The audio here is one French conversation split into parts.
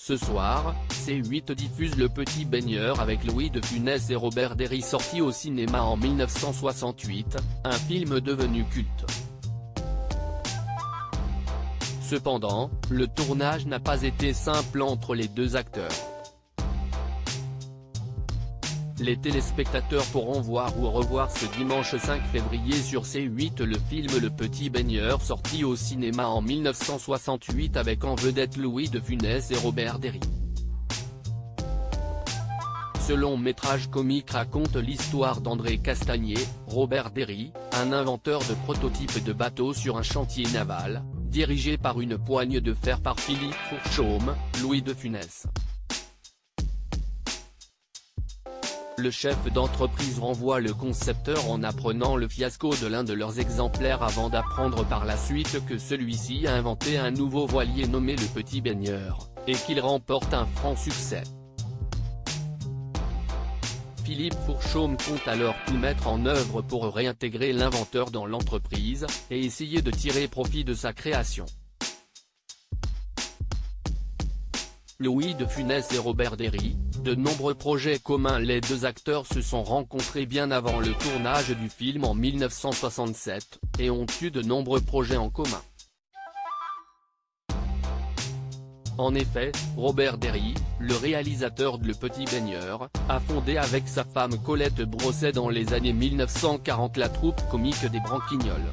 Ce soir, C8 diffuse Le Petit Baigneur avec Louis de Funès et Robert Derry, sorti au cinéma en 1968, un film devenu culte. Cependant, le tournage n'a pas été simple entre les deux acteurs. Les téléspectateurs pourront voir ou revoir ce dimanche 5 février sur C8 le film Le Petit Baigneur, sorti au cinéma en 1968 avec en vedette Louis de Funès et Robert Derry. Ce long métrage comique raconte l'histoire d'André Castagnier, Robert Derry, un inventeur de prototypes de bateaux sur un chantier naval, dirigé par une poigne de fer par Philippe Fourchaume, Louis de Funès. Le chef d'entreprise renvoie le concepteur en apprenant le fiasco de l'un de leurs exemplaires avant d'apprendre par la suite que celui-ci a inventé un nouveau voilier nommé Le Petit Baigneur, et qu'il remporte un franc succès. Philippe Fourchaume compte alors tout mettre en œuvre pour réintégrer l'inventeur dans l'entreprise, et essayer de tirer profit de sa création. Louis de Funès et Robert Derry, de nombreux projets communs. Les deux acteurs se sont rencontrés bien avant le tournage du film en 1967, et ont eu de nombreux projets en commun. En effet, Robert Derry, le réalisateur de Le Petit Baigneur, a fondé avec sa femme Colette Brosset dans les années 1940 la troupe comique des Branquignoles.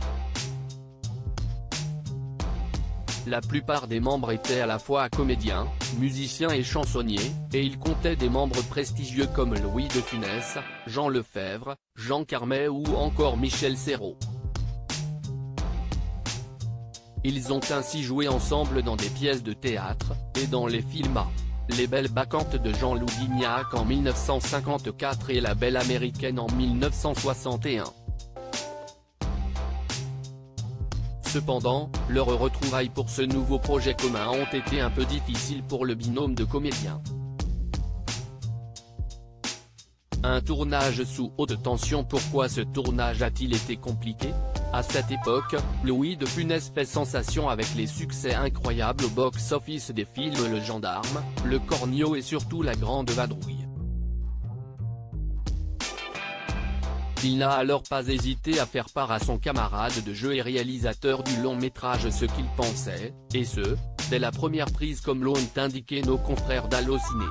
La plupart des membres étaient à la fois comédiens, musiciens et chansonniers, et il comptait des membres prestigieux comme Louis de Funès, Jean Lefebvre, Jean Carmet ou encore Michel Serrault. Ils ont ainsi joué ensemble dans des pièces de théâtre, et dans les films Les Belles Bacchantes de Jean-Loup Gignac en 1954 et La Belle Américaine en 1961. Cependant, leurs retrouvailles pour ce nouveau projet commun ont été un peu difficiles pour le binôme de comédiens. Un tournage sous haute tension. Pourquoi ce tournage a-t-il été compliqué? À cette époque, Louis de Funès fait sensation avec les succès incroyables au box-office des films Le Gendarme, Le Cornio et surtout La Grande Vadrouille. Il n'a alors pas hésité à faire part à son camarade de jeu et réalisateur du long métrage ce qu'il pensait, et ce, dès la première prise comme l'ont indiqué nos confrères d'Allociné.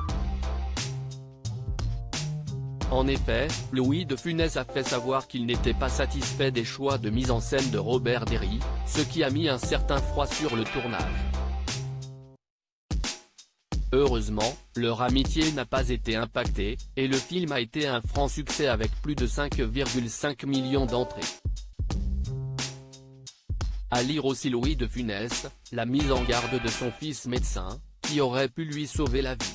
En effet, Louis de Funès a fait savoir qu'il n'était pas satisfait des choix de mise en scène de Robert Derry, ce qui a mis un certain froid sur le tournage. Heureusement, leur amitié n'a pas été impactée, et le film a été un franc succès avec plus de 5,5 millions d'entrées. À lire aussi Louis de Funès, la mise en garde de son fils médecin, qui aurait pu lui sauver la vie.